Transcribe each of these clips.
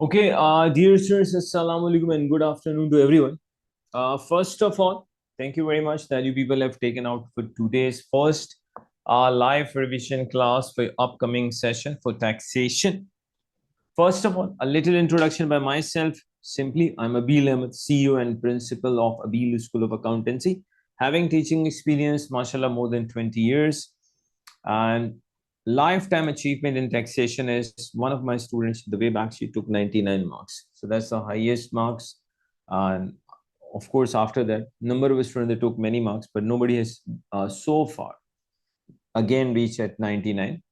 Okay, dear students, assalamu alaikum and good afternoon to everyone. First of all, thank you very much that you people have taken out for today's first live revision class for upcoming session for taxation. First of all, a little introduction by myself. Simply, I'm Abil Ahmed, CEO and principal of Abil School of Accountancy, having teaching experience, mashallah, more than 20 years. And lifetime achievement in taxation is one of my students, the way back, she took 99 marks. So that's the highest marks. And of course, after that, number of students that took many marks, but nobody has so far again reached at 99.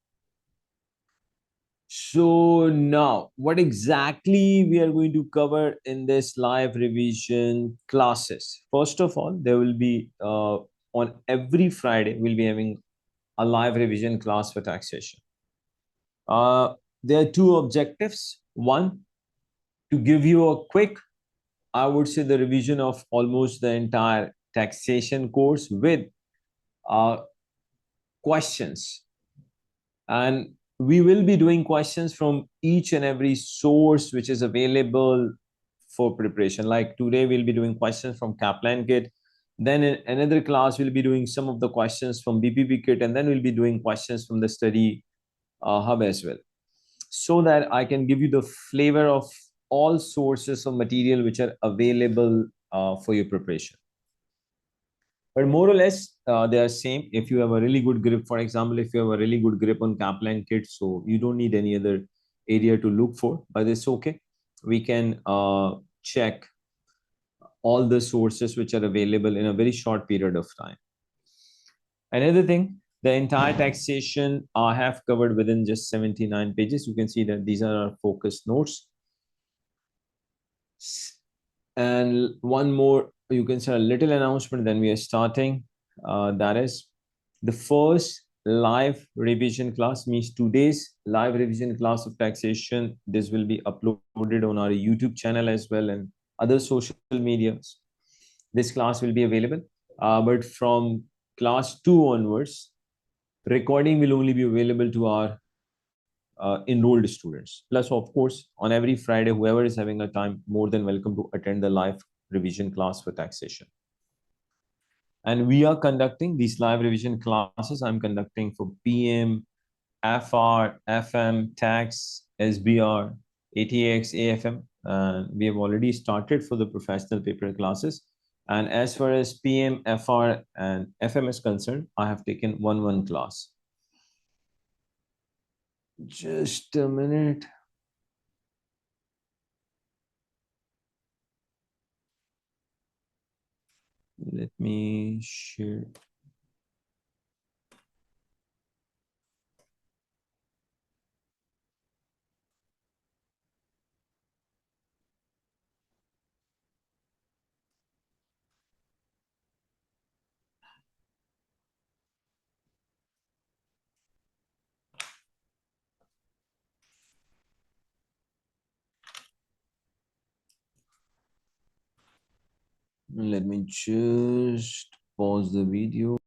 So now, what exactly we are going to cover in this live revision classes? First of all, there will be on every Friday, we'll be having a live revision class for taxation. There are two objectives. One, to give you a quick, I would say, the revision of almost the entire taxation course with questions. And we will be doing questions from each and every source which is available for preparation. Like today, we'll be doing questions from Kaplan Kit. Then in another class, we'll be doing some of the questions from BPP Kit. And then we'll be doing questions from the study hub as well, so that I can give you the flavor of all sources of material which are available for your preparation. But more or less, they are same. If you have a really good grip, for example, if you have a really good grip on Kaplan Kit, so you don't need any other area to look for, but it's okay. We can check all the sources which are available in a very short period of time. Another thing, the entire taxation I have covered within just 79 pages. You can see that these are our focus notes. And one more, you can say a little announcement, then we are starting. That is the first live revision class, means today's live revision class of taxation. This will be uploaded on our YouTube channel as well and other social medias. This class will be available. But from class 2 onwards, recording will only be available to our enrolled students. Plus, of course, on every Friday, whoever is having a time, more than welcome to attend the live revision class for taxation. And we are conducting these live revision classes. I'm conducting for PM, FR, FM, Tax, SBR, ATX, AFM. We have already started for the professional paper classes. And as far as PM, FR, and FM is concerned, I have taken one class. Just a minute. Let me share. Let me just pause the video.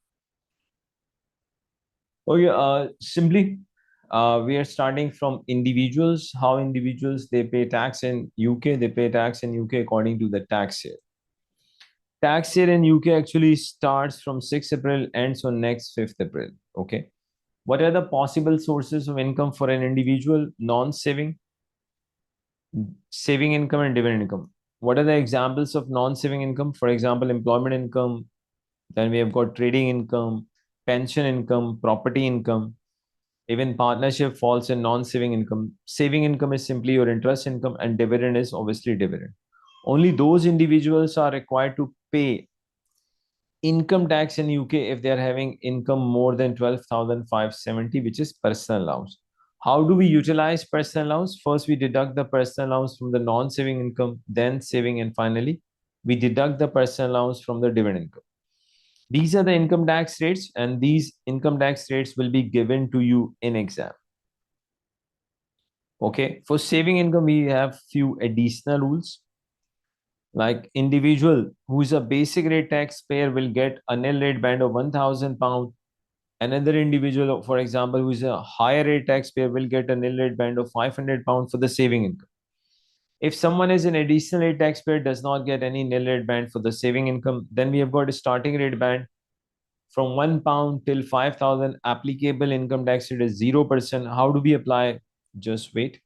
Okay, simply, we are starting from individuals. How individuals, they pay tax in UK, they pay tax in UK according to the tax year. Tax year in UK actually starts from 6th April, ends on next 5th April. Okay. What are the possible sources of income for an individual? Non-saving, saving income, and dividend income. What are the examples of non-saving income? For example, employment income. Then we have got trading income, pension income, property income. Even partnership falls in non-saving income. Saving income is simply your interest income, and dividend is obviously dividend. Only those individuals are required to pay income tax in UK if they are having income more than 12,570, which is personal allowance. How do we utilize personal allowance? First, we deduct the personal allowance from the non-saving income, then saving, and finally, we deduct the personal allowance from the dividend income. These are the income tax rates, and these income tax rates will be given to you in exam. Okay, for saving income, we have few additional rules. Like individual who is a basic rate taxpayer will get a nil rate band of £1,000. Another individual, for example, who is a higher rate taxpayer will get a nil rate band of £500 for the saving income. If someone is an additional rate taxpayer, does not get any nil rate band for the saving income, then we have got a starting rate band from £1 till 5,000. Applicable income tax rate is 0%. How do we apply? Just wait.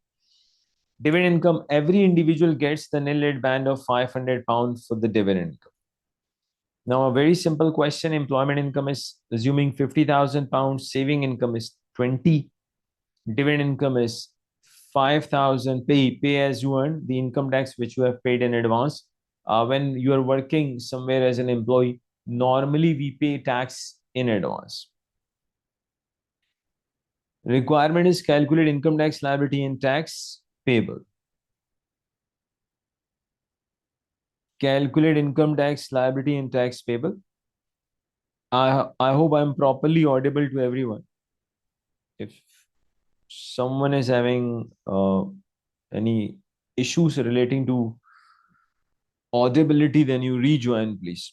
Dividend income, every individual gets the nil rate band of £500 for the dividend income. Now, a very simple question. Employment income is assuming £50,000. Saving income is 20. Dividend income is 5,000. Pay as you earn, the income tax which you have paid in advance. When you are working somewhere as an employee, normally we pay tax in advance. Requirement is calculate income tax liability and tax payable. Calculate income tax liability and tax payable. I hope I'm properly audible to everyone. If someone is having any issues relating to audibility, then you rejoin, please.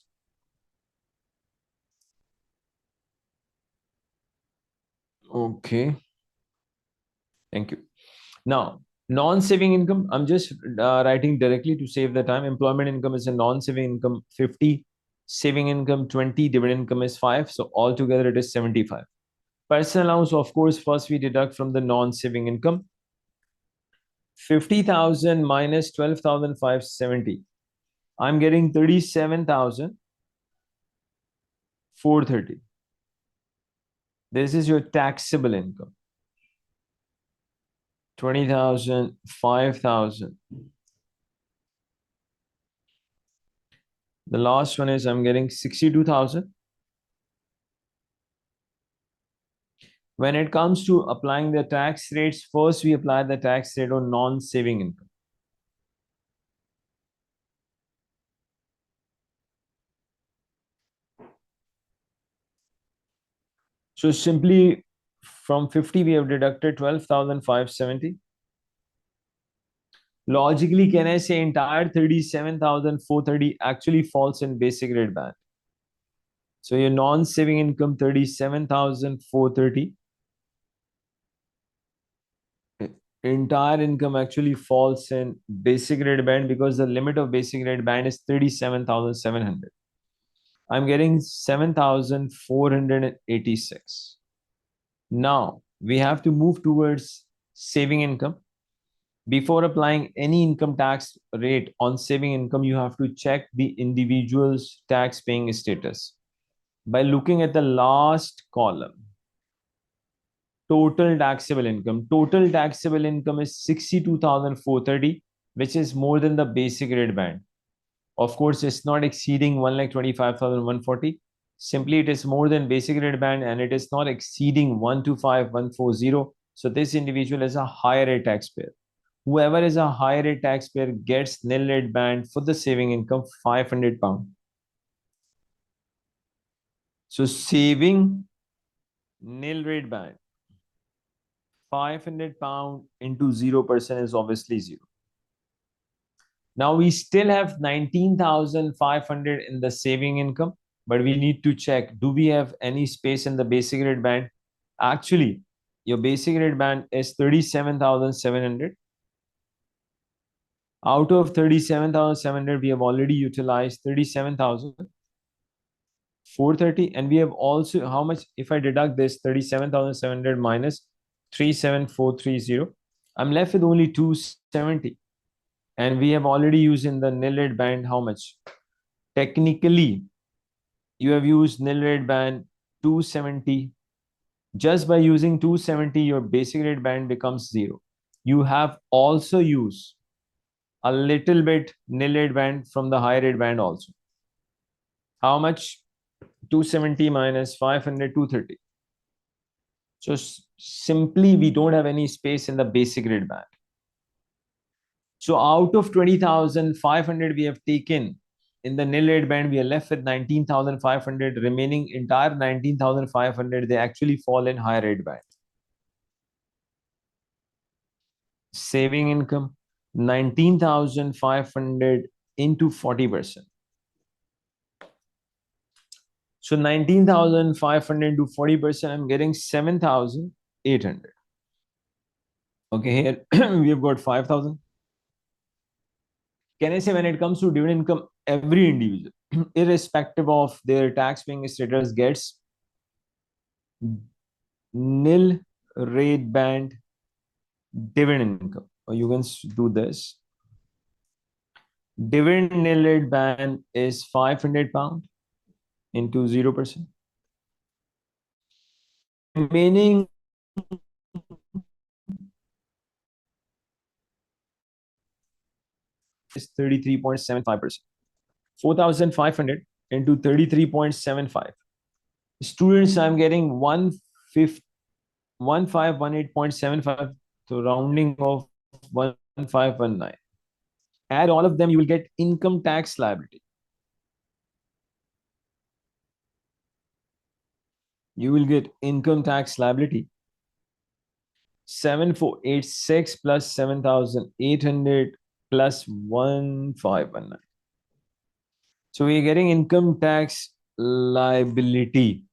Okay. Thank you. Now, non-saving income, I'm just writing directly to save the time. Employment income is a non-saving income 50, saving income 20, dividend income is 5. So altogether it is 75. Personal allowance, of course, first we deduct from the non-saving income. 50,000 minus 12,570. I'm getting 37,430. This is your taxable income. 20,000, 5,000. The last one is I'm getting 62,000. When it comes to applying the tax rates, first we apply the tax rate on non-saving income. So simply from 50, we have deducted 12,570. Logically, can I say entire 37,430 actually falls in basic rate band? So your non-saving income 37,430. Entire income actually falls in basic rate band because the limit of basic rate band is 37,700. I'm getting 7,486. Now we have to move towards saving income. Before applying any income tax rate on saving income, you have to check the individual's tax paying status by looking at the last column. Total taxable income. Total taxable income is 62,430, which is more than the basic rate band. Of course, it's not exceeding 1,25,140. Simply, it is more than basic rate band and it is not exceeding 125,140. So this individual is a higher rate taxpayer. Whoever is a higher rate taxpayer gets nil rate band for the saving income £500. So saving nil rate band £500 into 0% is obviously 0. Now we still have 19,500 in the saving income, but we need to check, do we have any space in the basic rate band? Actually, your basic rate band is 37,700. Out of 37,700, we have already utilized 37,430. And we have also, how much, if I deduct this 37,700 minus 37,430, I'm left with only 270. And we have already used in the nil rate band how much? Technically, you have used nil rate band 270. Just by using 270, your basic rate band becomes 0. You have also used a little bit nil rate band from the high rate band also. How much? 270 minus 500, 230. So simply, we don't have any space in the basic rate band. So out of 20,500 we have taken in the nil rate band, we are left with 19,500. Remaining entire 19,500, they actually fall in higher rate band. Saving income, 19,500 into 40%. So 19,500 to 40%, I'm getting 7,800. Okay, here we have got 5,000. Can I say when it comes to dividend income, every individual, irrespective of their tax paying status, gets nil rate band dividend income. Or you can do this. Dividend nil rate band is £500 into 0%. Remaining is 33.75%. 4,500 into 33.75. Students, I'm getting 1518.75, so rounding of 1519. Add all of them, you will get income tax liability. You will get income tax liability 7486 plus 7,800 plus 1519. So we're getting income tax liability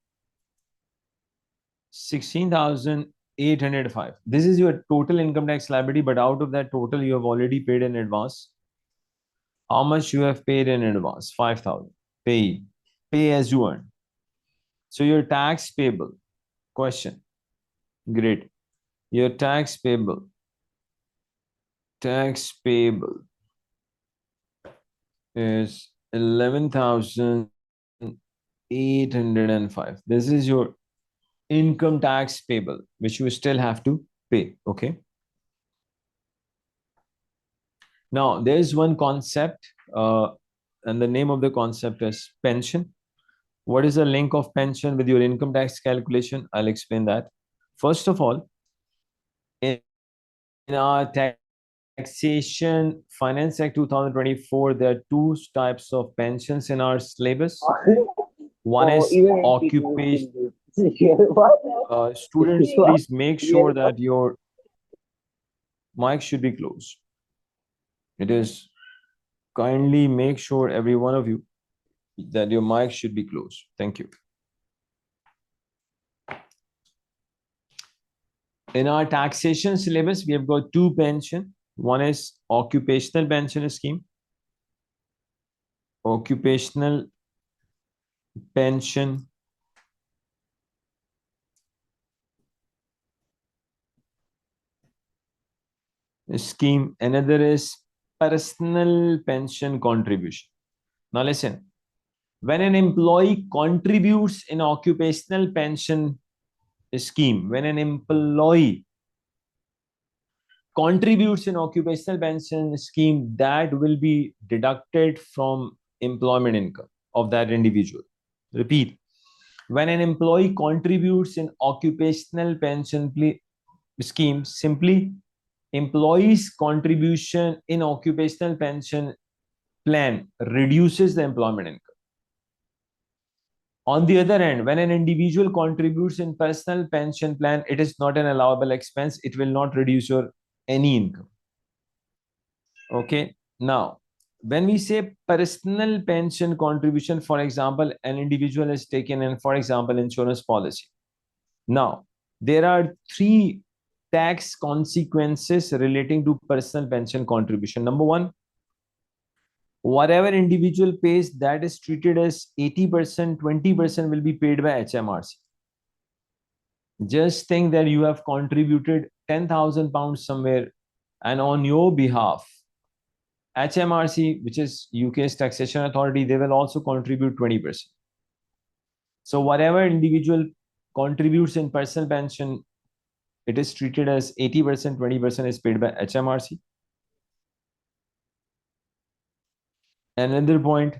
16,805. This is your total income tax liability, but out of that total, you have already paid in advance. How much you have paid in advance? 5,000. Pay as you earn. So your tax payable. Question. Great. Your tax payable is 11,805. This is your income tax payable, which you still have to pay. Okay. Now, there's one concept, and the name of the concept is pension. What is the link of pension with your income tax calculation? I'll explain that. First of all, in our Taxation Finance Act 2024, there are two types of pensions in our syllabus. One is occupation. Students, please make sure that your mic should be closed. It is kindly make sure, every one of you, that your mic should be closed. Thank you. In our taxation syllabus, we have got two pension. One is occupational pension scheme. Occupational pension scheme. Another is personal pension contribution. Now listen, when an employee contributes in occupational pension scheme, when an employee contributes in occupational pension scheme, that will be deducted from employment income of that individual. Repeat, when an employee contributes in occupational pension scheme, simply employee's contribution in occupational pension plan reduces the employment income. On the other hand, when an individual contributes in personal pension plan, it is not an allowable expense. It will not reduce your any income. Okay. Now, when we say personal pension contribution, for example, an individual has taken in, for example, insurance policy. Now, there are three tax consequences relating to personal pension contribution. Number one, whatever individual pays, that is treated as 80%, 20% will be paid by HMRC. Just think that you have contributed £10,000 somewhere, and on your behalf, HMRC, which is UK's taxation authority, they will also contribute 20%. So whatever individual contributes in personal pension, it is treated as 80%, 20% is paid by HMRC. Another point,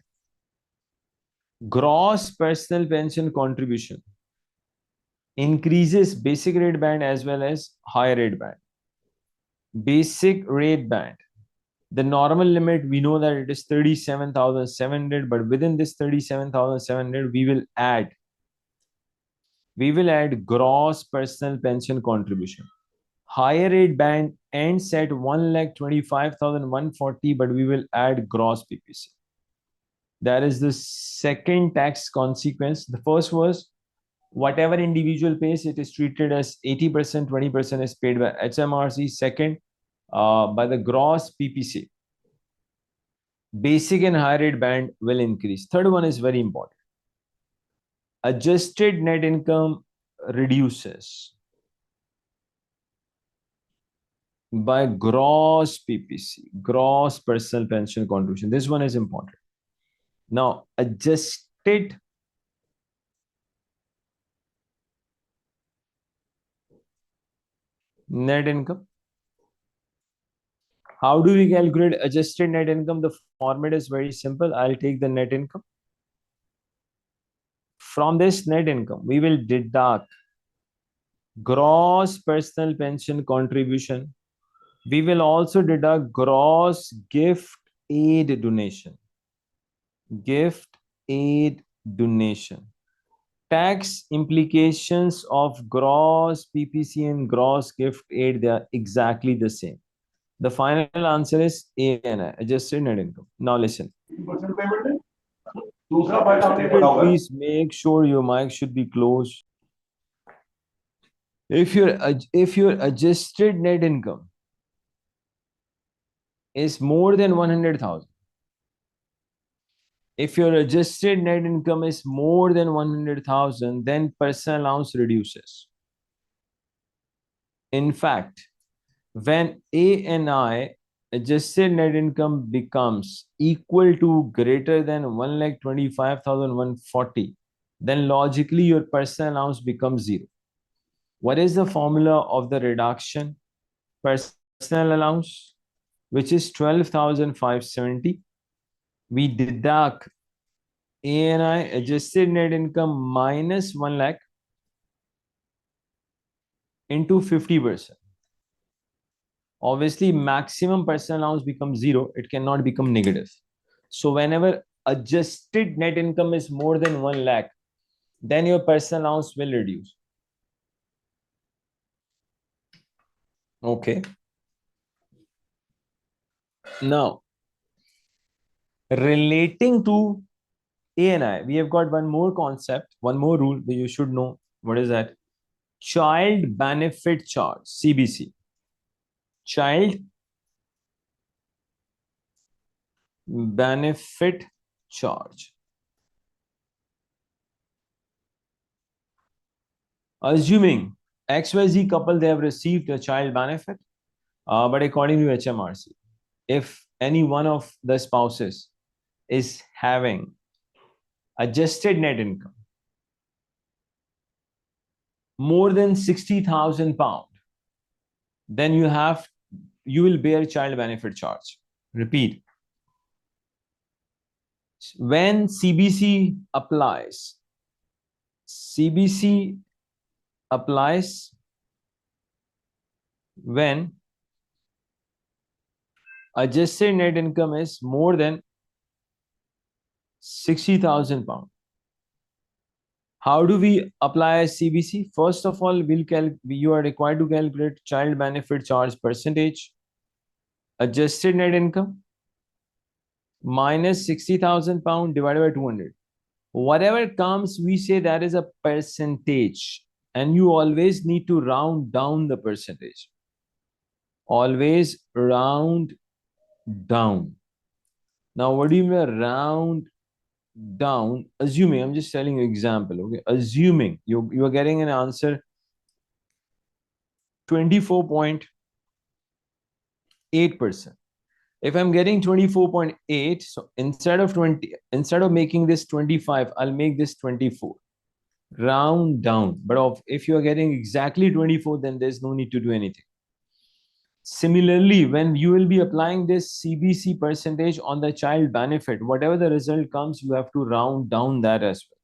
gross personal pension contribution increases basic rate band as well as higher rate band. Basic rate band, the normal limit, we know that it is 37,700, but within this 37,700, we will add gross personal pension contribution. Higher rate band ends at 1,25,140, but we will add gross PPC. That is the second tax consequence. The first was whatever individual pays, it is treated as 80%, 20% is paid by HMRC. Second, by the gross PPC. Basic and high rate band will increase. Third one is very important. Adjusted net income reduces by gross PPC, gross personal pension contribution. This one is important. Now, adjusted net income. How do we calculate adjusted net income? The format is very simple. I'll take the net income. From this net income, we will deduct gross personal pension contribution. We will also deduct gross gift aid donation. Gift aid donation. Tax implications of gross PPC and gross gift aid, they are exactly the same. The final answer is ANI, adjusted net income. Now listen. Please make sure your mic should be closed. If your adjusted net income is more than 100,000, if your adjusted net income is more than 100,000, then personal allowance reduces. In fact, when ANI, adjusted net income, becomes equal to greater than 1,25,140, then logically your personal allowance becomes zero. What is the formula of the reduction? Personal allowance, which is 12,570. We deduct ANI, adjusted net income, minus 1 lakh into 50%. Obviously, maximum personal allowance becomes zero. It cannot become negative. So whenever adjusted net income is more than 1 lakh, then your personal allowance will reduce. Okay. Now, relating to ANI, we have got one more concept, one more rule that you should know. What is that? Child benefit charge, CBC. Child benefit charge. Assuming XYZ couple, they have received a child benefit, but according to HMRC, if any one of the spouses is having adjusted net income more than 60,000 pound, then you will bear child benefit charge. Repeat. When CBC applies when adjusted net income is more than 60,000 pound. How do we apply CBC? First of all, you are required to calculate child benefit charge percentage, adjusted net income minus 60,000 pound divided by 200. Whatever comes, we say that is a percentage, and you always need to round down the percentage. Always round down. Now, what do you mean round down? Assuming, I'm just telling you example, okay? Assuming you are getting an answer 24.8%. If I'm getting 24.8, so instead of making this 25, I'll make this 24. Round down. But if you are getting exactly 24, then there's no need to do anything. Similarly, when you will be applying this CBC percentage on the child benefit, whatever the result comes, you have to round down that as well.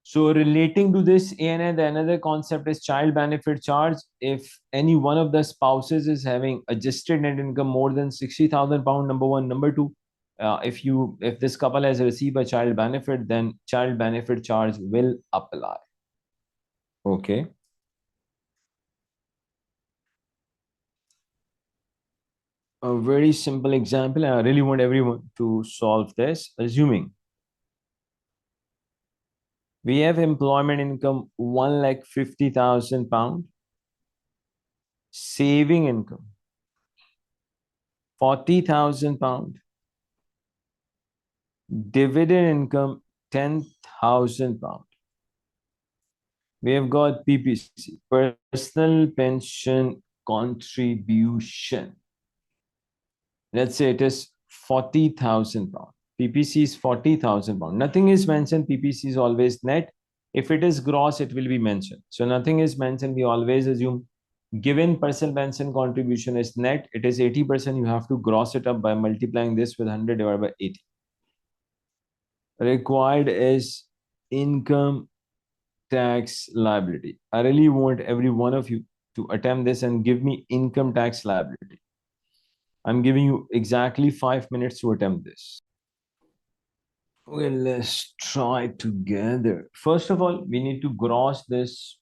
So relating to this ANI, the another concept is child benefit charge. If any one of the spouses is having adjusted net income more than 60,000 pound, number one. Number two, if this couple has received a child benefit, then child benefit charge will apply. Okay. A very simple example. I really want everyone to solve this. Assuming we have employment income 1,50,000 pound, saving income £40,000. Dividend income, £10,000. We have got PPC, personal pension contribution. Let's say it is £40,000. PPC is £40,000. Nothing is mentioned. PPC is always net. If it is gross, it will be mentioned. So nothing is mentioned. We always assume given personal pension contribution is net, it is 80%. You have to gross it up by multiplying this with 100 divided by 80. Required is income tax liability. I really want every one of you to attempt this and give me income tax liability. I'm giving you exactly 5 minutes to attempt this. Okay, let's try together. First of all, we need to gross this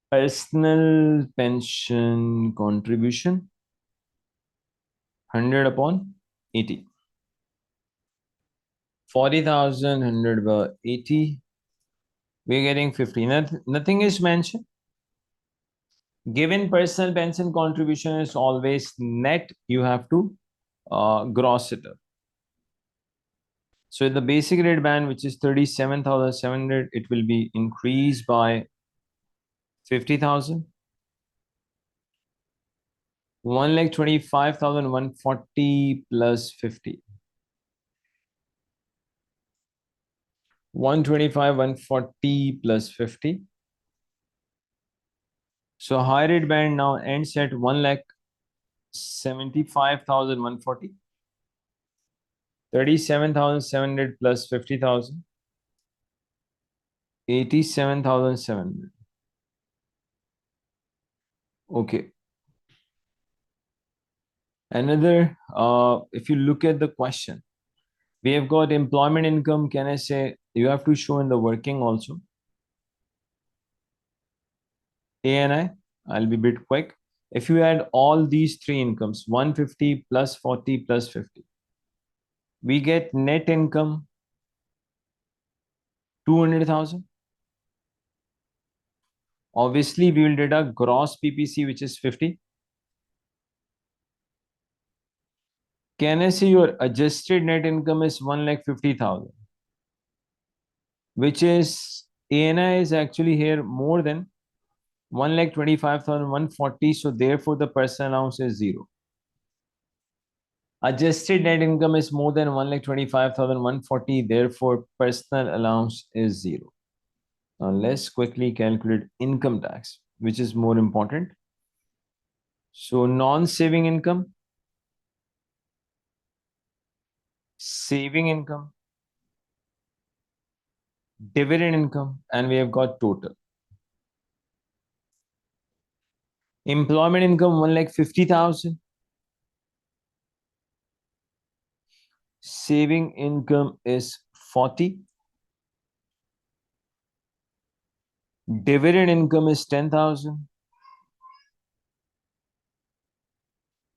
personal pension contribution 100 upon 80. 40,000 100 by 80. We're getting 50. Nothing is mentioned. Given personal pension contribution is always net, you have to gross it up. So the basic rate band, which is 37,700, it will be increased by 50,000. 1,25,140 plus 50. 125, 140 plus 50. So high rate band now ends at 1,75,140. 37,700 plus 50,000. 87,700. Okay. Another, if you look at the question, we have got employment income. Can I say you have to show in the working also? ANI, I'll be a bit quick. If you add all these three incomes, 150 plus 40 plus 50, we get net income 200,000. Obviously, we will deduct gross PPC, which is 50. Can I say your adjusted net income is 1,50,000, which is ANI is actually here more than 1,25,140. So therefore, the personal allowance is 0. Adjusted net income is more than 1,25,140. Therefore, personal allowance is 0. Now let's quickly calculate income tax, which is more important. So non-saving income, saving income, dividend income, and we have got total. Employment income 1,50,000. Saving income is 40. Dividend income is 10,000.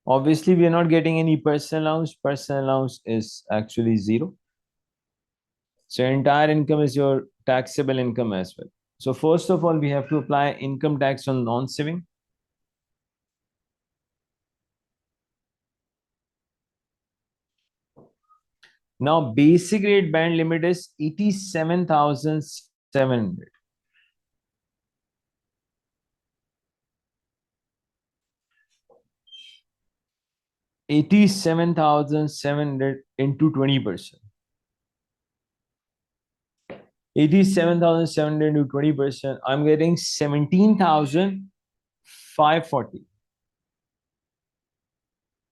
Obviously, we are not getting any personal allowance. Personal allowance is actually 0. So entire income is your taxable income as well. So first of all, we have to apply income tax on non-saving. Now, basic rate band limit is 87,700. 87,700 into 20%. 87,700 into 20%. I'm getting 17,540.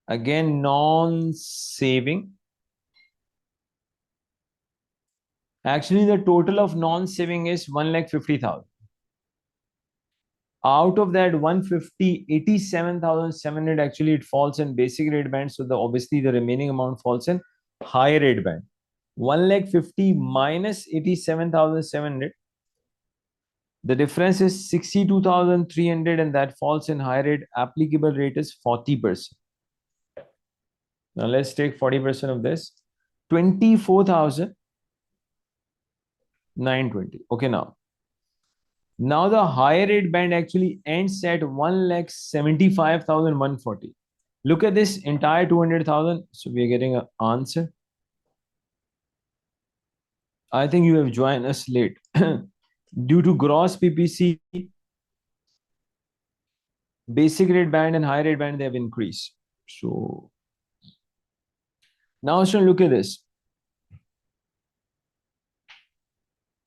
Again, non-saving. Actually, the total of non-saving is 1,50,000. Out of that 150, 87,700 actually it falls in basic rate band. So obviously the remaining amount falls in higher rate band. 1,50,000 minus 87,700. The difference is 62,300 and that falls in higher rate. Applicable rate is 40%. Now let's take 40% of this. 24,920. Okay, now the higher rate band actually ends at 1,75,140. Look at this entire 200,000. So we are getting an answer. I think you have joined us late. Due to gross PPC, basic rate band and high rate band, they have increased. So now, so look at this.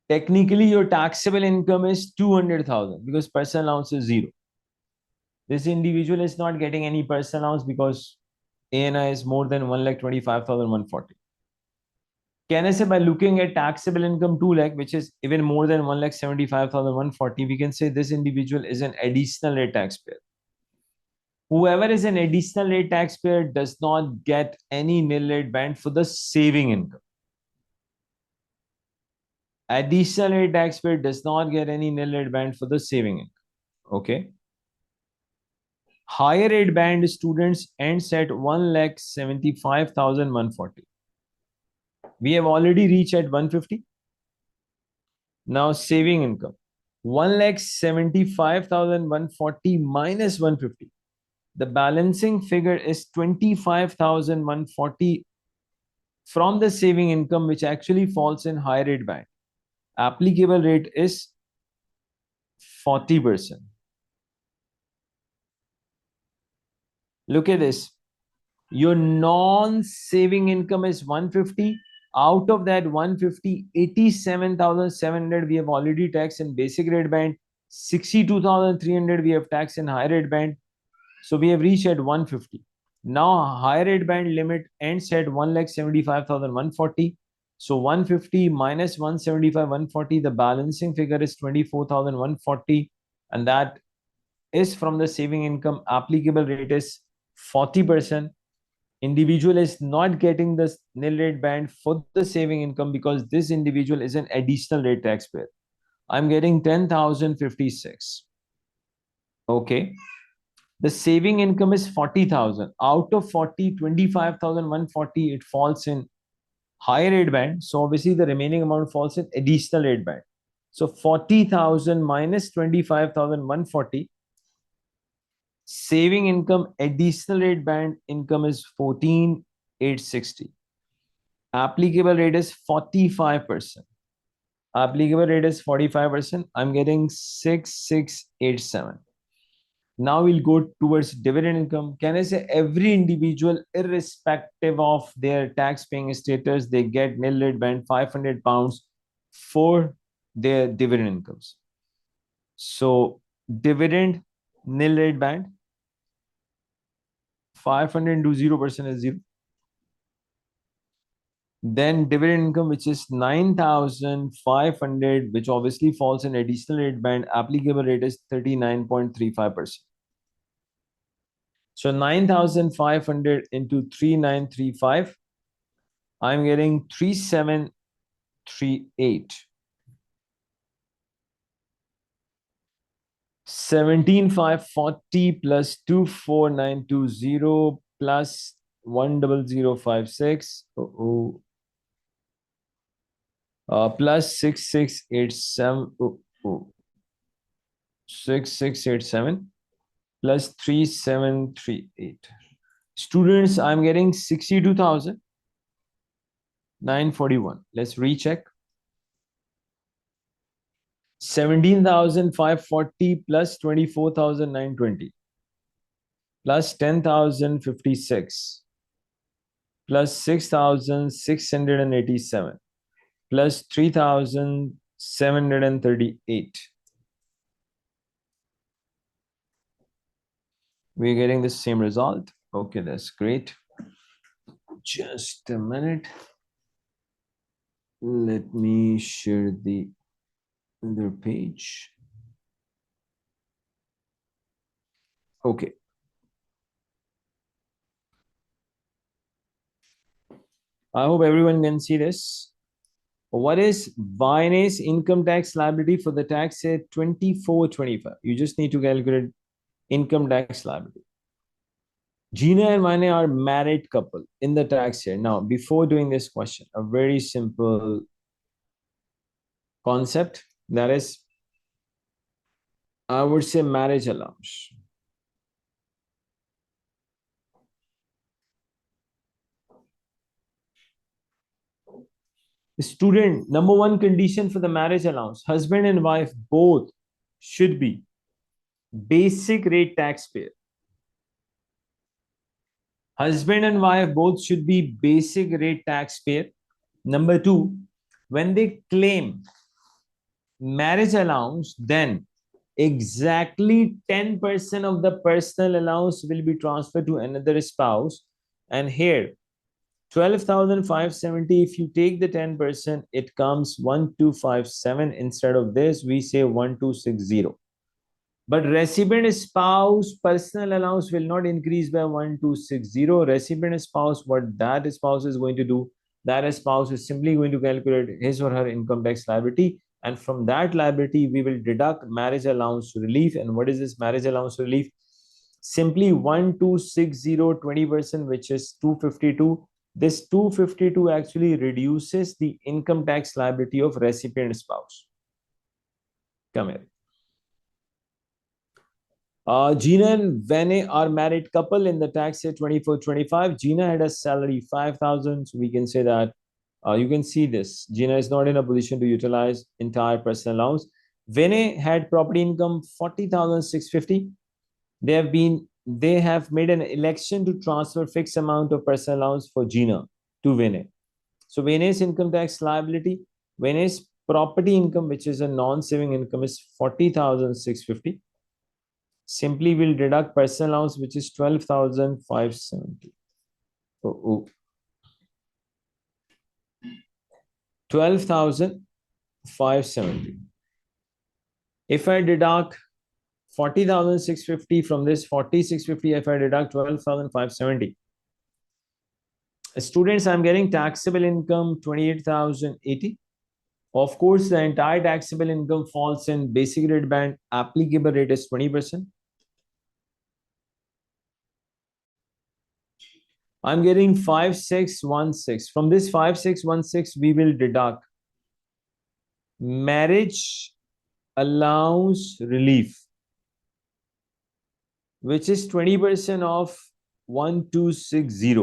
Technically, your taxable income is 200,000 because personal allowance is zero. This individual is not getting any personal allowance because ANI is more than 1,25,140. Can I say by looking at taxable income 2 lakh, which is even more than 1,75,140, we can say this individual is an additional rate taxpayer. Whoever is an additional rate taxpayer does not get any nil rate band for the saving income. Additional rate taxpayer does not get any nil rate band for the saving income. Okay. Higher rate band students ends at 1,75,140. We have already reached at 150. Now saving income. 1,75,140 minus 150. The balancing figure is 25,140 from the saving income, which actually falls in high rate band. Applicable rate is 40%. Look at this. Your non-saving income is 150. Out of that 150, 87,700 we have already taxed in basic rate band. 62,300 we have taxed in high rate band. So we have reached at 150. Now high rate band limit ends at 1,75,140. So 150 minus 175, 140, the balancing figure is 24,140. And that is from the saving income. Applicable rate is 40%. Individual is not getting the nil rate band for the saving income because this individual is an additional rate taxpayer. I'm getting 10,056. Okay. The saving income is 40,000. Out of 40, 25,140, it falls in higher rate band. So obviously the remaining amount falls in additional rate band. So 40,000 minus 25,140. Saving income additional rate band income is 14,860. Applicable rate is 45%. Applicable rate is 45%. I'm getting 6,687. Now we'll go towards dividend income. Can I say every individual, irrespective of their tax paying status, they get nil rate band £500 for their dividend incomes. So dividend nil rate band 500 into 0% is 0. Then dividend income, which is 9,500, which obviously falls in additional rate band. Applicable rate is 39.35%. So 9,500 into 3,935, I'm getting 3,738. 17,540 plus 2,4,920 plus 1,0056. Plus 6,687. 6,687 plus 3,738. Students, I'm getting 62,941. Let's recheck. 17,540 plus 24,920 plus 10,056 plus 6,687 plus 3,738. We're getting the same result. Okay, that's great. Just a minute. Let me share the other page. Okay. I hope everyone can see this. What is Vinay's income tax liability for the tax year 24-25? You just need to calculate income tax liability. Gina and Vinay are married couple in the tax year. Now, before doing this question, a very simple concept, that is, I would say marriage allowance. Student, number one condition for the marriage allowance, husband and wife both should be basic rate taxpayer. Husband and wife both should be basic rate taxpayer. Number two, when they claim marriage allowance, then exactly 10% of the personal allowance will be transferred to another spouse. And here, 12,570, if you take the 10%, it comes 1257. Instead of this, we say 1260. But recipient spouse personal allowance will not increase by 1260. Recipient spouse, what that spouse is going to do, that spouse is simply going to calculate his or her income tax liability. And from that liability, we will deduct marriage allowance relief. And what is this marriage allowance relief? Simply 1260, 20%, which is 252. This 252 actually reduces the income tax liability of recipient spouse. Come here. Gina and Vene are married couple in the tax year 24-25. Gina had a salary 5,000. So we can say that you can see this. Gina is not in a position to utilize entire personal allowance. Vene had property income 40,650. They have made an election to transfer fixed amount of personal allowance for Gina to Vene. So Vene's income tax liability, Vene's property income, which is a non-saving income, is 40,650. Simply we'll deduct personal allowance, which is 12,570. 12,570. If I deduct 40,650 from this 40,650, if I deduct 12,570, students, I'm getting taxable income 28,080. Of course, the entire taxable income falls in basic rate band. Applicable rate is 20%. I'm getting 5616. From this 5616, we will deduct marriage allowance relief, which is 20% of 1260,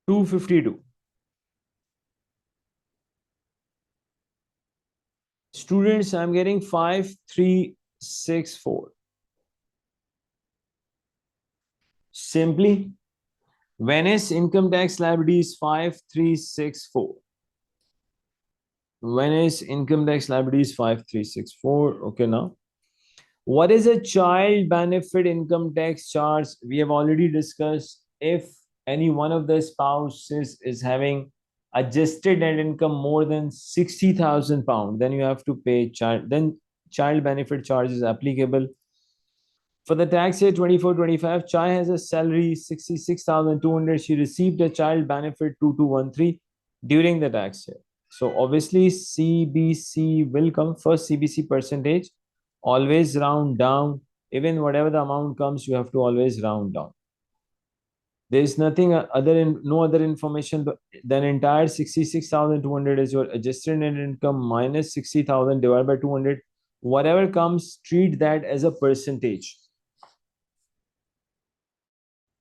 252. Students, I'm getting 5364. Simply, Venice income tax liability is 5364. Venice income tax liability is 5364. Okay, now. What is a child benefit income tax charge? We have already discussed. If any one of the spouses is having adjusted net income more than 60,000 pounds, then you have to pay child benefit charge is applicable. For the tax year 24-25, Chai has a salary 66,200. She received a child benefit 2213 during the tax year. So obviously CBC will come first. CBC percentage, always round down. Even whatever the amount comes, you have to always round down. There is nothing no other information than entire 66,200 is your adjusted net income minus 60,000 divided by 200. Whatever comes, treat that as a percentage.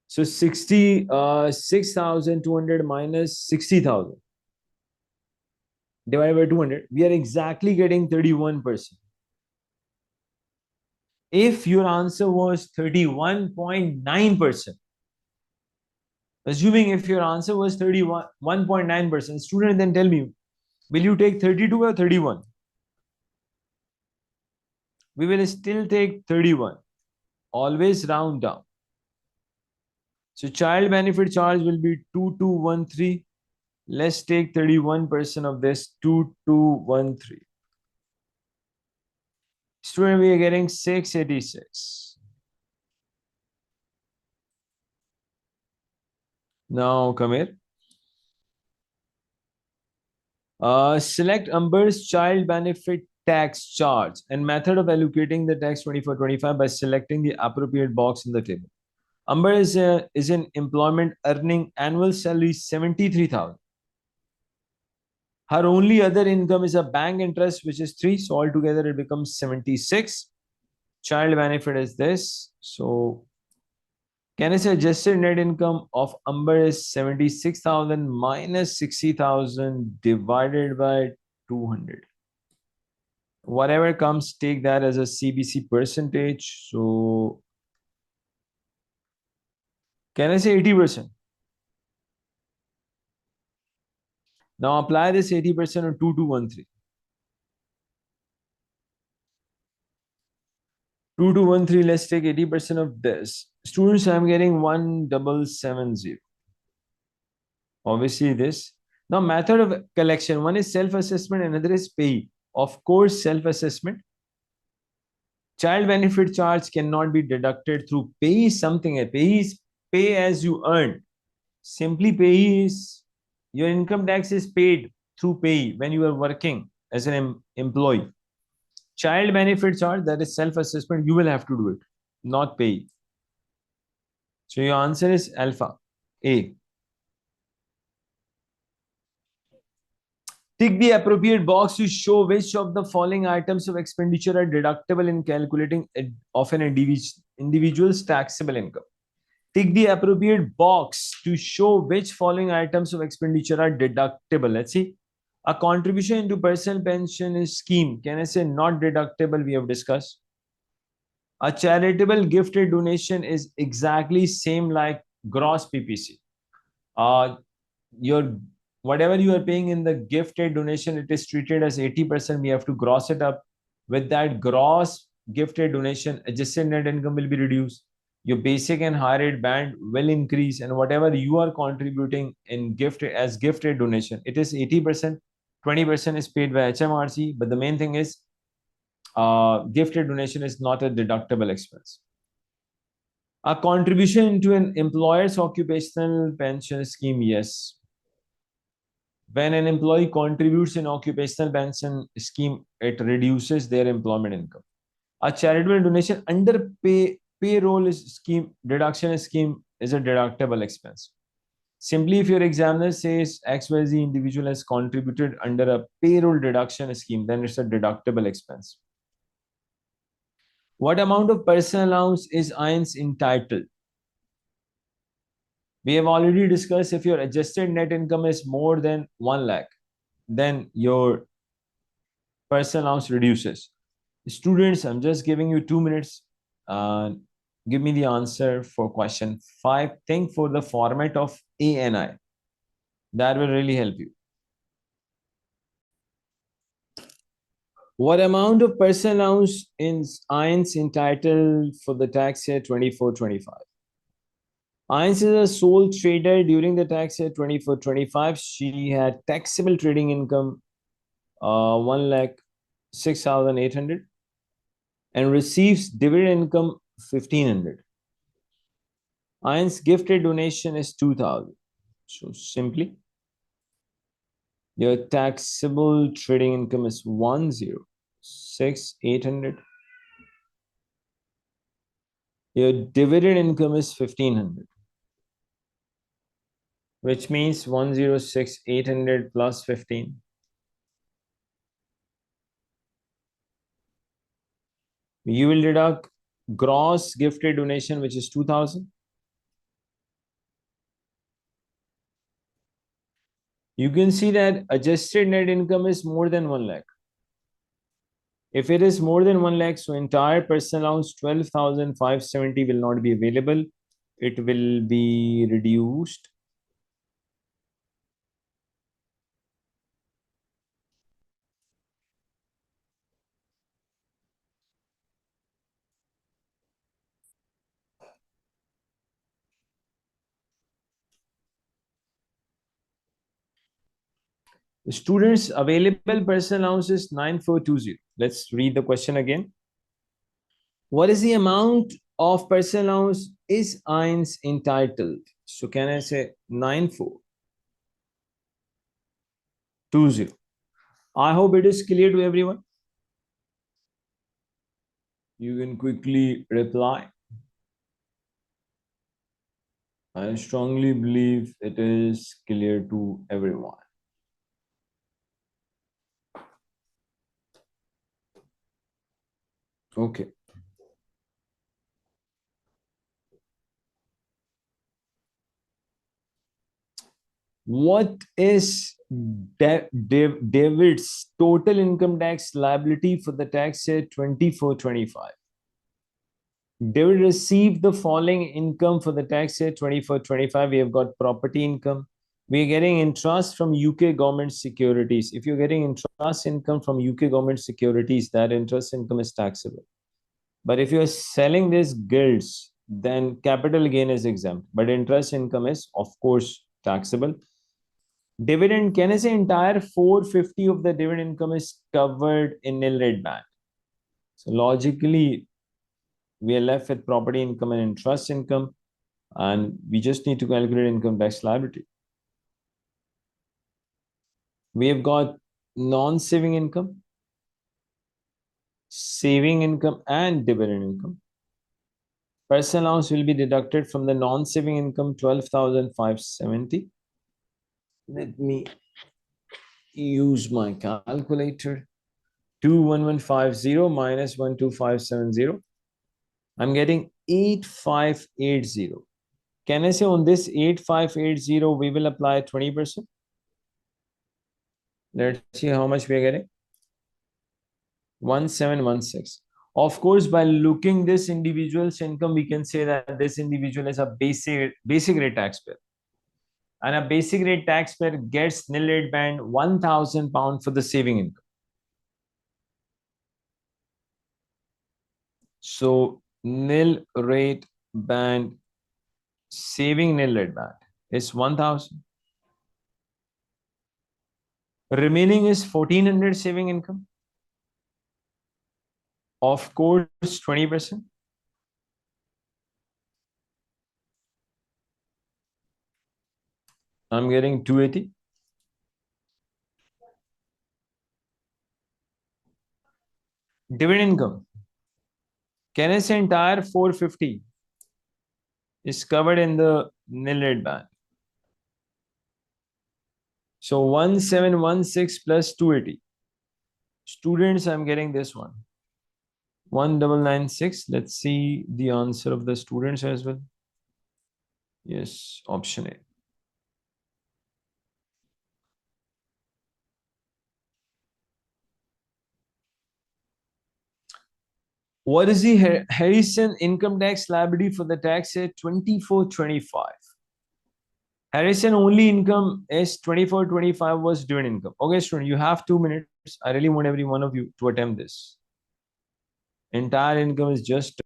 So 6,200 minus 60,000 divided by 200, we are exactly getting 31%. If your answer was 31.9%, assuming if your answer was 31.9%, student, then tell me, will you take 32 or 31? We will still take 31. Always round down. So child benefit charge will be 2213. Let's take 31% of this, 2213. Student, we are getting 686. Now come here. Select Amber's child benefit tax charge and method of allocating the tax 24-25 by selecting the appropriate box in the table. Amber is in employment earning annual salary 73,000. Her only other income is a bank interest, which is 3. So altogether it becomes 76. Child benefit is this. So Can I say adjusted net income of Amber is 76,000 minus 60,000 divided by 200? Whatever comes, take that as a CBC percentage. So can I say 80%? Now apply this 80% on 2213. 2213, let's take 80% of this. Students, I'm getting 1770. Obviously, this. Now, method of collection, one is self-assessment, another is pay. Of course, self-assessment. Child benefit charge cannot be deducted through pay something. Pay is pay as you earn. Simply pay is your income tax is paid through pay when you are working as an employee. Child benefit charge, that is self-assessment, you will have to do it, not pay. So your answer is alpha, A. Tick the appropriate box to show which of the following items of expenditure are deductible in calculating of an individual's taxable income. Tick the appropriate box to show which following items of expenditure are deductible. Let's see. A contribution into personal pension scheme. Can I say not deductible? We have discussed. A charitable gifted donation is exactly same like gross PPC. Uh, your whatever you are paying in the gifted donation, it is treated as 80%. We have to gross it up. With that gross gifted donation, adjusted net income will be reduced. Your basic and higher rate band will increase, and whatever you are contributing in gift as gifted donation, it is 80%. 20% is paid by HMRC, but the main thing is gifted donation is not a deductible expense. A contribution into an employer's occupational pension scheme, yes. When an employee contributes in occupational pension scheme, it reduces their employment income. A charitable donation under payroll scheme deduction scheme is a deductible expense. Simply, if your examiner says XYZ individual has contributed under a payroll deduction scheme, then it's a deductible expense. What amount of personal allowance is INS entitled? We have already discussed if your adjusted net income is more than 1 lakh, then your personal allowance reduces. Students, I'm just giving you 2 minutes. Give me the answer for question 5. Think for the format of ANI. That will really help you. What amount of personal allowance is INS entitled for the tax year 24-25? INS is a sole trader during the tax year 24-25. She had taxable trading income 1,06,800 and receives dividend income 1,500. INS gifted donation is 2,000. So simply, your taxable trading income is 1,06,800. Your dividend income is 1,500, which means 1,06,800 plus 15. You will deduct gross gifted donation, which is 2,000. You can see that adjusted net income is more than 1 lakh. If it is more than 1 lakh, so entire personal allowance 12,570 will not be available. It will be reduced. The students available personal allowance is 9420. Let's read the question again. What is the amount of personal allowance is INS entitled? So can I say 9420? I hope it is clear to everyone. You can quickly reply. I strongly believe it is clear to everyone. Okay. What is David's total income tax liability for the tax year 24-25? David received the following income for the tax year 24-25. We have got property income. We are getting interest from UK government securities. If you're getting interest income from UK government securities, that interest income is taxable. But if you're selling these gilts, then capital gain is exempt. But interest income is, of course, taxable. Dividend, can I say entire 450 of the dividend income is covered in nil rate band? So logically, we are left with property income and interest income, and we just need to calculate income tax liability. We have got non-saving income, saving income, and dividend income. Personal allowance will be deducted from the non-saving income 12,570. Let me use my calculator. 21150 minus 12570. I'm getting 8580. Can I say on this 8580 we will apply 20%? Let's see how much we are getting. 1716. Of course, by looking this individual's income, we can say that this individual is a basic rate taxpayer. And a basic rate taxpayer gets nil rate band £1,000 for the saving income. So nil rate band, saving nil rate band is 1,000. Remaining is 1,400 saving income. Of course, 20%. I'm getting 280. Dividend income. Can I say entire 450 is covered in the nil rate band? So 1716 plus 280. Students, I'm getting this one. 1996. Let's see the answer of the students as well. Yes, option A. What is the Harrison income tax liability for the tax year 24-25? Harrison only income is 24-25 was dividend income. Okay, student, you have 2 minutes. I really want every one of you to attempt this. Entire income is just...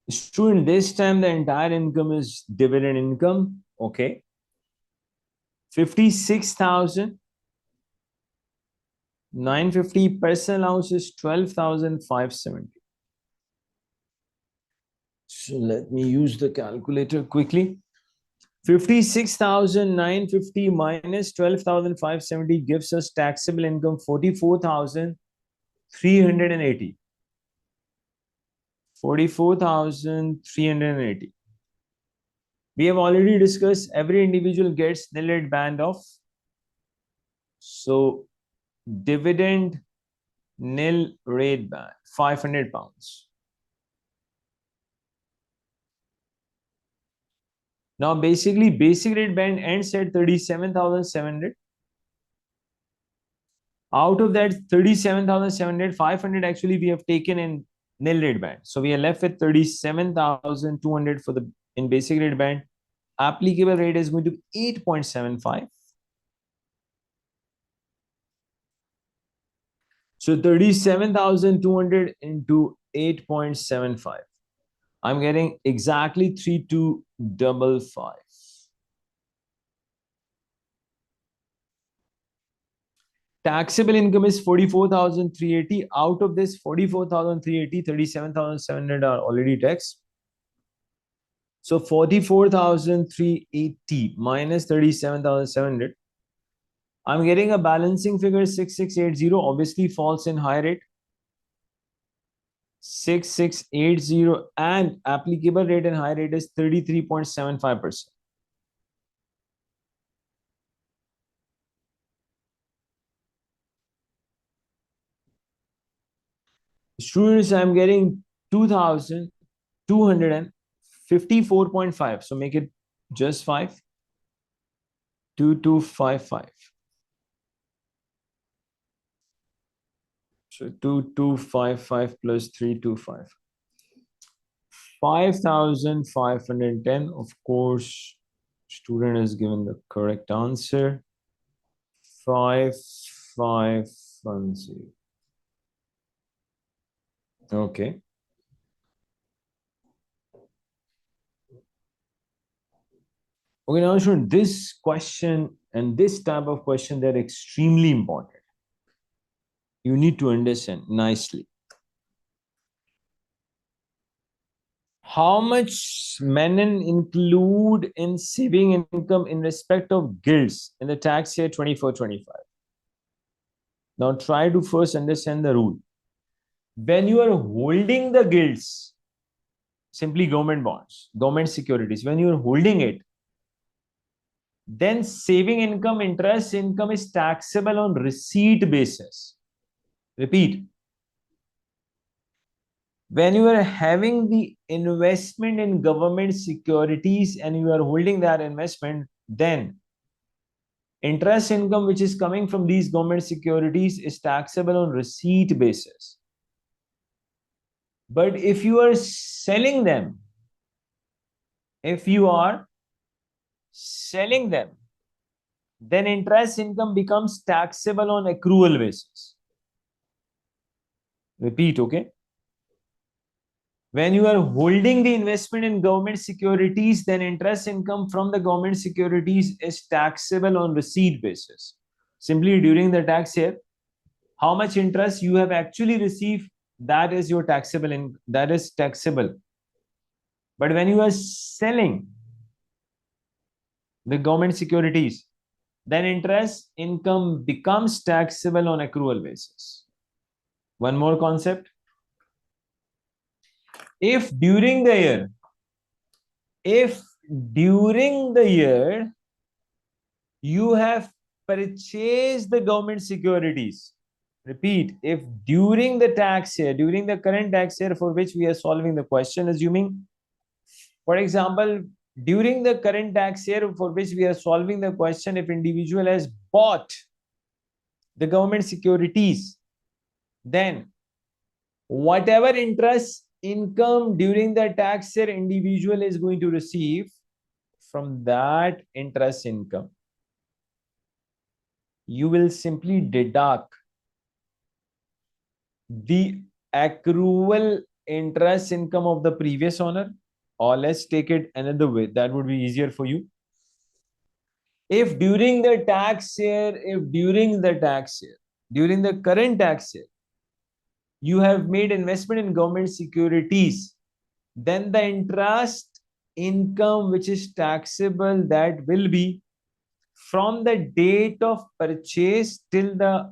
Student, this time the entire income is dividend income. Okay. 56,950. Personal allowance is 12,570. So let me use the calculator quickly. 56,950 minus 12,570 gives us taxable income 44,380. 44,380. We have already discussed every individual gets nil rate band of. So dividend nil rate band, £500. Now, basically, basic rate band ends at 37,700. Out of that 37,700, 500 actually we have taken in nil rate band. So we are left with 37,200 for the in basic rate band. Applicable rate is going to be 8.75. So 37,200 into 8.75. I'm getting exactly 3255. Taxable income is 44,380. Out of this 44,380, 37,700 are already taxed. So 44,380 minus 37,700. I'm getting a balancing figure 6680, obviously falls in high rate. 6680 and applicable rate and high rate is 33.75%. Students, I'm getting 2,254.5. So make it just 5. 2255. So 2255 plus 325. 5510. Of course, student is given the correct answer. 5510. Okay. Okay, now student, this question and this type of question, they're extremely important. You need to understand nicely. How much Menon include in saving income in respect of gilts in the tax year 24-25? Now try to first understand the rule. When you are holding the gilts, simply government bonds, government securities, when you are holding it, then saving income, interest income is taxable on receipt basis. Repeat. When you are having the investment in government securities and you are holding that investment, then interest income which is coming from these government securities is taxable on receipt basis. But if you are selling them, then interest income becomes taxable on accrual basis. Repeat, okay? When you are holding the investment in government securities, then interest income from the government securities is taxable on receipt basis. Simply during the tax year, how much interest you have actually received, that is your taxable, and that is taxable. But when you are selling the government securities, then interest income becomes taxable on accrual basis. One more concept. If during the year you have purchased the government securities, repeat, if during the tax year, during the current tax year for which we are solving the question, assuming, for example, during the current tax year for which we are solving the question, if individual has bought the government securities, then whatever interest income during the tax year individual is going to receive, from that interest income, you will simply deduct the accrual interest income of the previous owner, or let's take it another way, that would be easier for you. If during the current tax year, you have made investment in government securities, then the interest income which is taxable, that will be from the date of purchase till the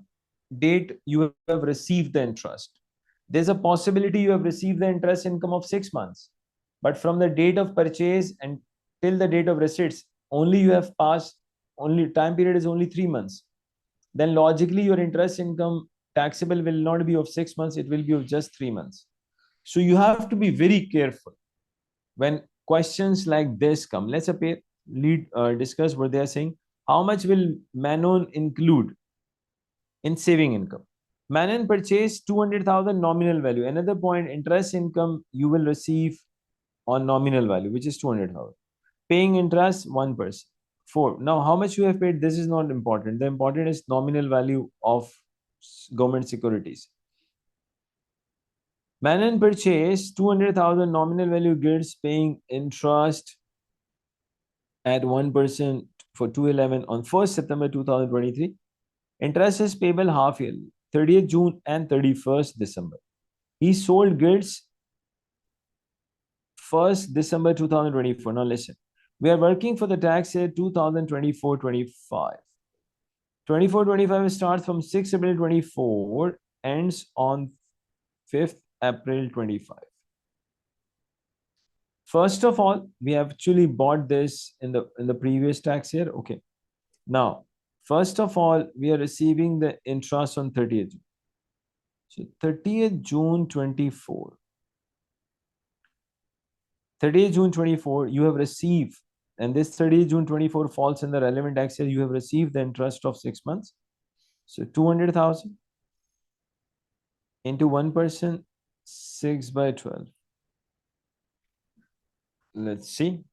date you have received the interest. There's a possibility you have received the interest income of 6 months, but from the date of purchase and till the date of receipts, only you have passed, only time period is only 3 months. Then logically your interest income taxable will not be of 6 months, it will be of just 3 months. So you have to be very careful when questions like this come. Let's discuss what they are saying. How much will Manon include in saving income? Manon purchased 200,000 nominal value. Another point, interest income you will receive on nominal value, which is 200,000. Paying interest 1%. 4. Now, how much you have paid, this is not important. The important is nominal value of government securities. Manon purchased 200,000 nominal value gilts, paying interest at 1% for 211 on 1st September 2023. Interest is payable half yearly, 30th June and 31st December. He sold gilts 1st December 2024. Now listen, we are working for the tax year 2024-25. 24-25 starts from 6 April 24, ends on 5th April 25. First of all, we have actually bought this in the previous tax year. Okay. Now, first of all, we are receiving the interest on 30th June. So 30th June 24. 30th June 24, you have received and this 30th June 24 falls in the relevant tax year, you have received the interest of 6 months. So 200,000 into 1%, 6 by 12. Let's see.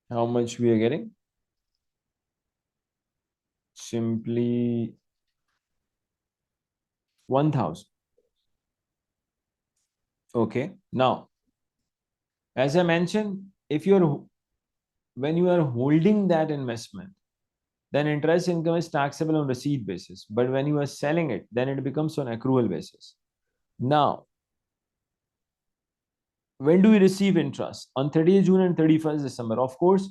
How much we are getting? Simply 1,000. Okay. Now, as I mentioned, if you're when you are holding that investment, then interest income is taxable on receipt basis. But when you are selling it, then it becomes on accrual basis. Now, when do we receive interest? On 30th June and 31st December. Of course,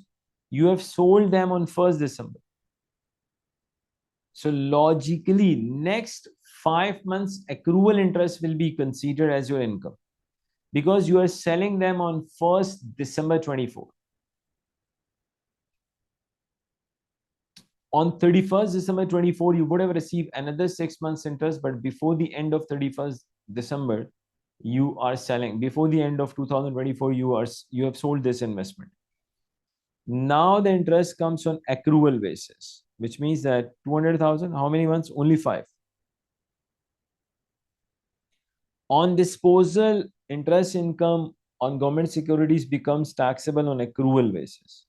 you have sold them on 1st December. So logically, next 5 months accrual interest will be considered as your income because you are selling them on 1st December 24. On 31st December 24, you would have received another 6 months interest, but before the end of 31st December, you are selling. Before the end of 2024, you have sold this investment. Now the interest comes on accrual basis, which means that 200,000, how many months? Only 5. On disposal, interest income on government securities becomes taxable on accrual basis.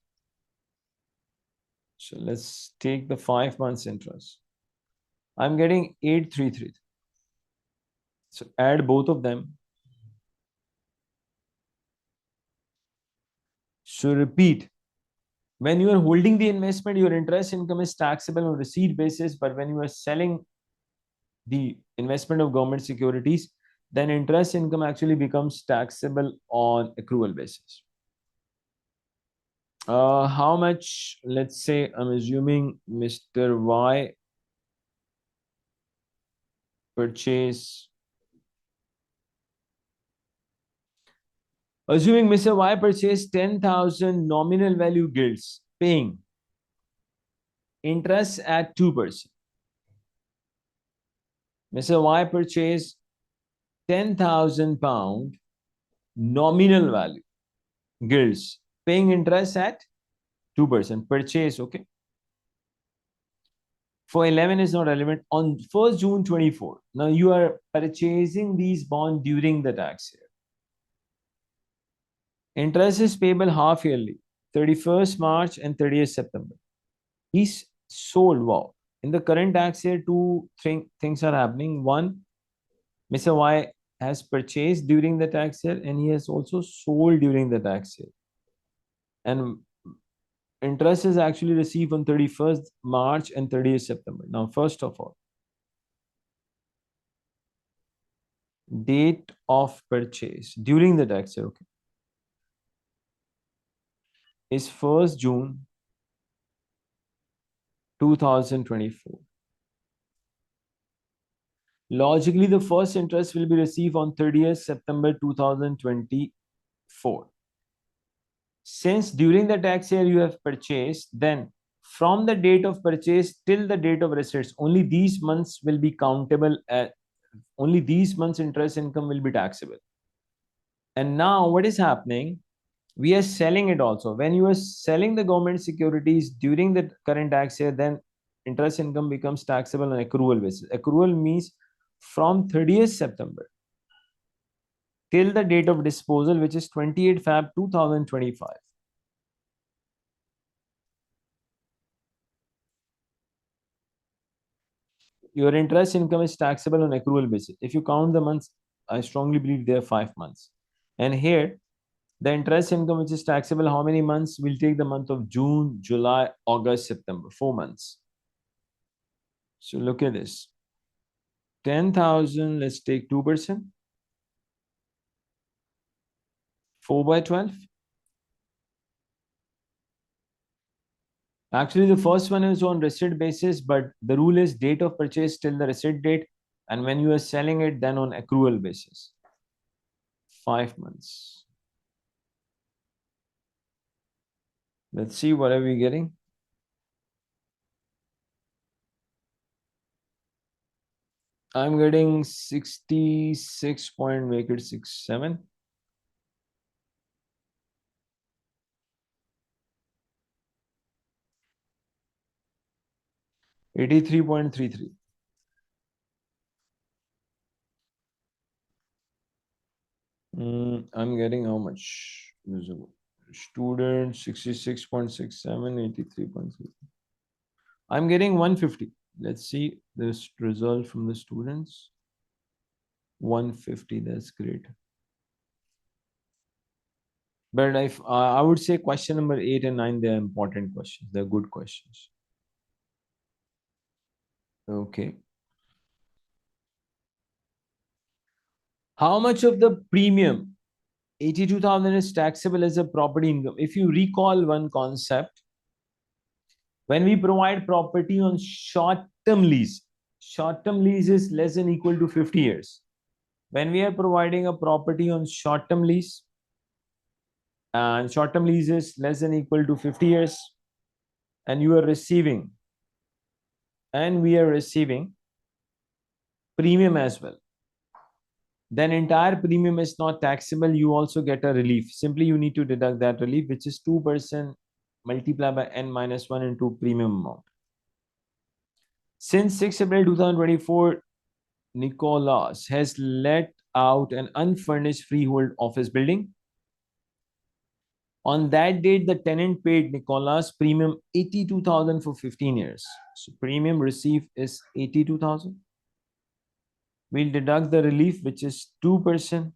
So let's take the 5 months interest. I'm getting 833. So add both of them. So repeat, when you are holding the investment, your interest income is taxable on receipt basis, but when you are selling the investment of government securities, then interest income actually becomes taxable on accrual basis. How much, let's say, I'm assuming Mr. Y purchase. Assuming Mr. Y purchased 10,000 nominal value gilts, paying interest at 2%. Mr. Y purchased 10,000 pound nominal value gilts, paying interest at 2%. Purchase, okay. For 11 is not relevant. On 1st June 24, now you are purchasing these bonds during the tax year. Interest is payable half yearly, 31st March and 30th September. He's sold. Wow. In the current tax year, two things are happening. One, Mr. Y has purchased during the tax year and he has also sold during the tax year. And interest is actually received on 31st March and 30th September. Now, first of all, date of purchase during the tax year, okay, is 1st June 2024. Logically, the first interest will be received on 30th September 2024. Since during the tax year you have purchased, then from the date of purchase till the date of receipts, only these months will be countable at, only these months interest income will be taxable. And now what is happening? We are selling it also. When you are selling the government securities during the current tax year, then interest income becomes taxable on accrual basis. Accrual means from 30th September till the date of disposal, which is 28 Feb 2025. Your interest income is taxable on accrual basis. If you count the months, I strongly believe there are 5 months. And here, the interest income which is taxable, how many months? We'll take the month of June, July, August, September, 4 months. So look at this. 10,000, let's take 2%. 4 by 12. Actually, the first one is on receipt basis, but the rule is date of purchase till the receipt date. And when you are selling it, then on accrual basis. 5 months. Let's see what are we getting. I'm getting 66 point, make it 67. 83.33. I'm getting how much? Student 66.67, 83.3. I'm getting 150. Let's see this result from the students. 150, that's great. But if I would say question number 8 and 9, they're important questions. They're good questions. Okay. How much of the premium 82,000 is taxable as a property income? If you recall one concept, when we provide property on short-term lease is less than equal to 50 years. When we are providing a property on short-term lease, and short-term lease is less than equal to 50 years, and you are receiving, and we are receiving premium as well, then entire premium is not taxable. You also get a relief. Simply you need to deduct that relief, which is 2% multiplied by n minus 1 into premium amount. Since 6 April 2024, Nicholas has let out an unfurnished freehold office building. On that date, the tenant paid Nicholas premium 82,000 for 15 years. So premium received is 82,000. We'll deduct the relief, which is 2%,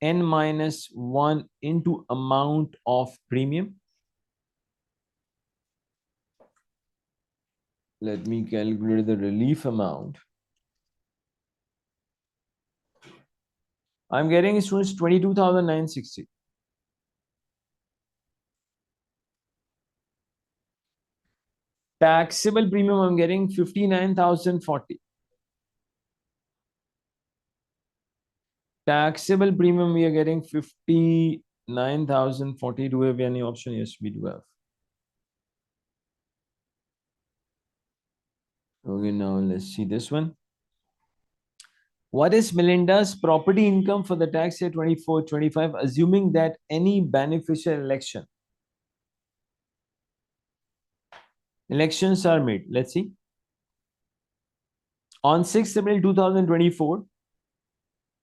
n minus 1 into amount of premium. Let me calculate the relief amount. I'm getting students 22,960. Taxable premium, I'm getting 59,040. Taxable premium, we are getting 59,040. Do we have any option? Yes, we do have. Okay, now let's see this one. What is Melinda's property income for the tax year 24-25, assuming that any beneficial elections are made? Let's see. On 6th April 2024,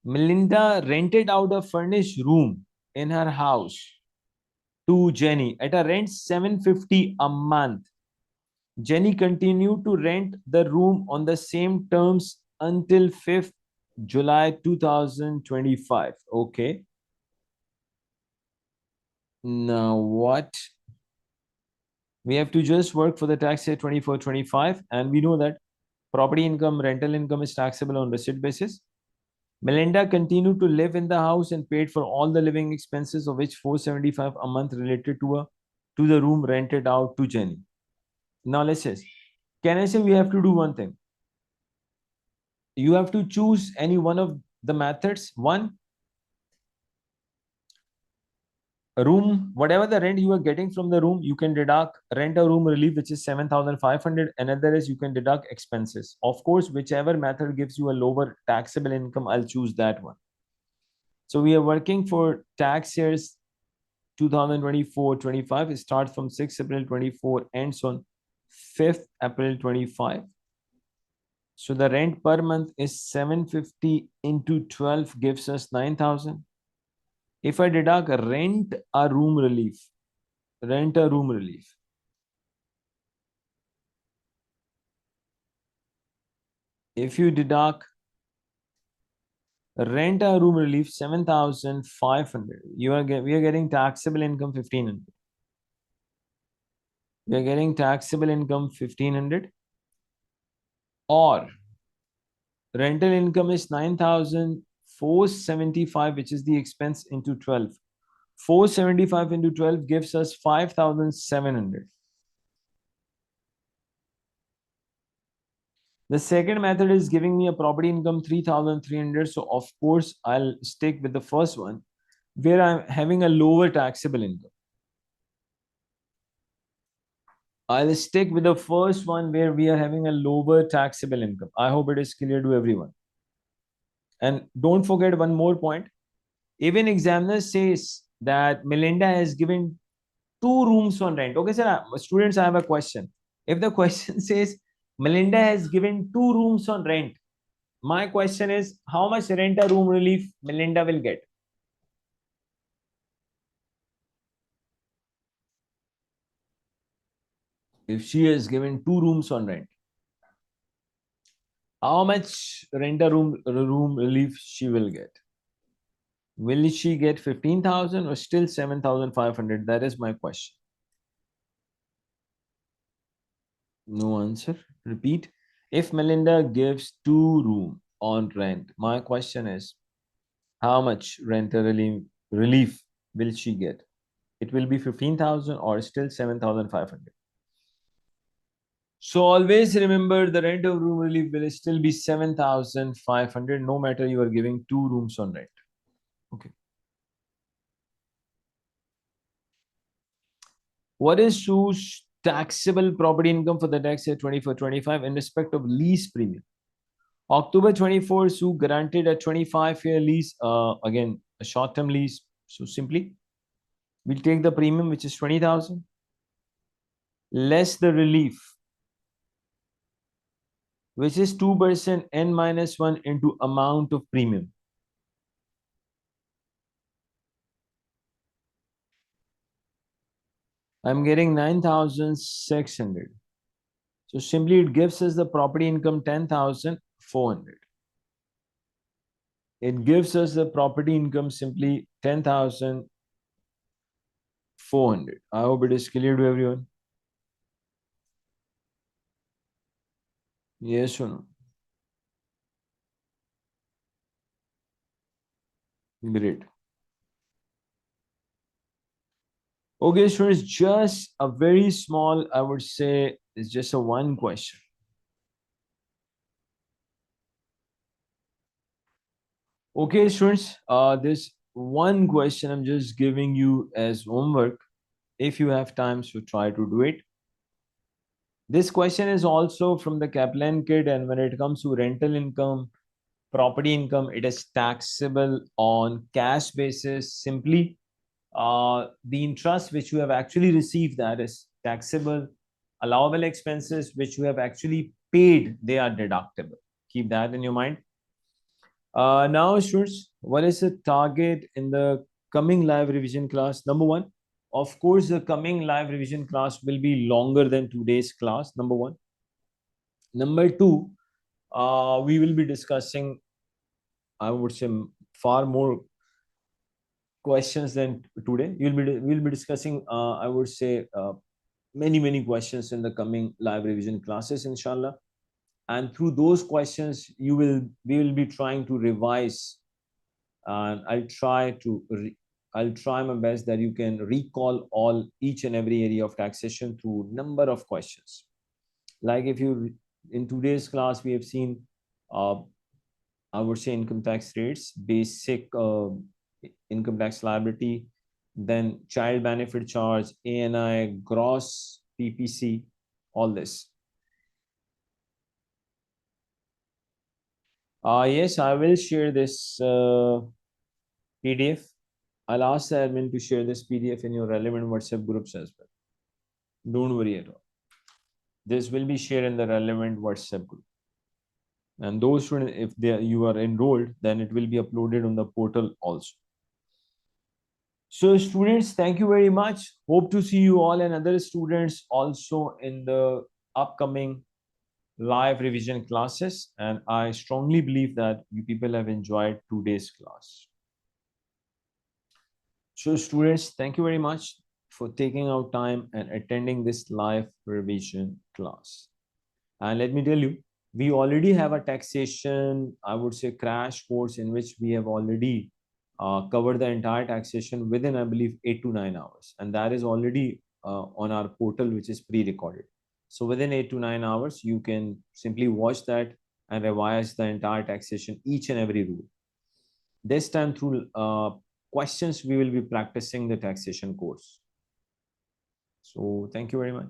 Melinda rented out a furnished room in her house to Jenny at a rent 750 a month. Jenny continued to rent the room on the same terms until 5th July 2025. Okay. Now what? We have to just work for the tax year 24-25, and we know that property income, rental income is taxable on receipt basis. Melinda continued to live in the house and paid for all the living expenses, of which 475 a month related to the room rented out to Jenny. Now let's say, can I say we have to do one thing? You have to choose any one of the methods. One, a room, whatever the rent you are getting from the room, you can deduct rent a room relief, which is 7,500. Another is you can deduct expenses. Of course, whichever method gives you a lower taxable income, I'll choose that one. So we are working for tax years 2024-25. It starts from 6th April 24, ends on 5th April 25. So the rent per month is 750 into 12 gives us 9,000. If I deduct rent a room relief, if you deduct rent a room relief 7,500, we are getting taxable income 1,500. We are getting taxable income 1,500, or rental income is 9,475, which is the expense into 12. 475 into 12 gives us 5,700. The second method is giving me a property income 3,300. So of course, I'll stick with the first one, where I'm having a lower taxable income. I'll stick with the first one where we are having a lower taxable income. I hope it is clear to everyone. And don't forget one more point. Even examiner says that Melinda has given 2 rooms on rent. Okay, sir, students, I have a question. If the question says Melinda has given 2 rooms on rent, my question is how much rent a room relief Melinda will get? If she has given 2 rooms on rent, how much rent a room relief she will get? Will she get 15,000 or still 7,500? That is my question. No answer. Repeat. If Melinda gives 2 room on rent, my question is how much relief will she get? It will be 15,000 or still 7,500. So always remember the rent of room relief will still be 7,500 no matter you are giving 2 rooms on rent. Okay. What is Sue's taxable property income for the tax year 24-25 in respect of lease premium? October 24, Sue granted a 25-year lease, again, a short-term lease. So simply, we'll take the premium, which is 20,000, less the relief, which is 2% n minus 1 into amount of premium. I'm getting 9,600. So simply it gives us the property income 10,400. It gives us the property income simply 10,400. I hope it is clear to everyone. Yes or no? Great. Okay, so it's just a very small, I would say, it's just a one question. Okay, students, this one question I'm just giving you as homework. If you have time, so try to do it. This question is also from the Kaplan kit, and when it comes to rental income, property income, it is taxable on cash basis. Simply, the interest which you have actually received, that is taxable. Allowable expenses which you have actually paid, they are deductible. Keep that in your mind. Now, students, what is the target in the coming live revision class? Number one, of course, the coming live revision class will be longer than today's class. Number one. Number two, we will be discussing, I would say, far more questions than today. We'll be discussing, I would say, many questions in the coming live revision classes, inshallah. And through those questions, we will be trying to revise, and I'll try my best that you can recall each and every area of taxation through number of questions. Like if you in today's class we have seen, I would say, income tax rates, basic income tax liability, then child benefit charge, ANI, gross PPC, all this. Yes, I will share this PDF. I'll ask the admin to share this PDF in your relevant WhatsApp groups as well. Don't worry at all. This will be shared in the relevant WhatsApp group. And those students, if you are enrolled, then it will be uploaded on the portal also. So students, thank you very much. Hope to see you all and other students also in the upcoming live revision classes. And I strongly believe that you people have enjoyed today's class. So students, thank you very much for taking out time and attending this live revision class. And let me tell you, we already have a taxation, I would say, crash course in which we have already covered the entire taxation within, I believe, 8 to 9 hours. And that is already on our portal, which is pre-recorded. So within 8 to 9 hours, you can simply watch that and revise the entire taxation, each and every rule. This time through questions, we will be practicing the taxation course. So thank you very much.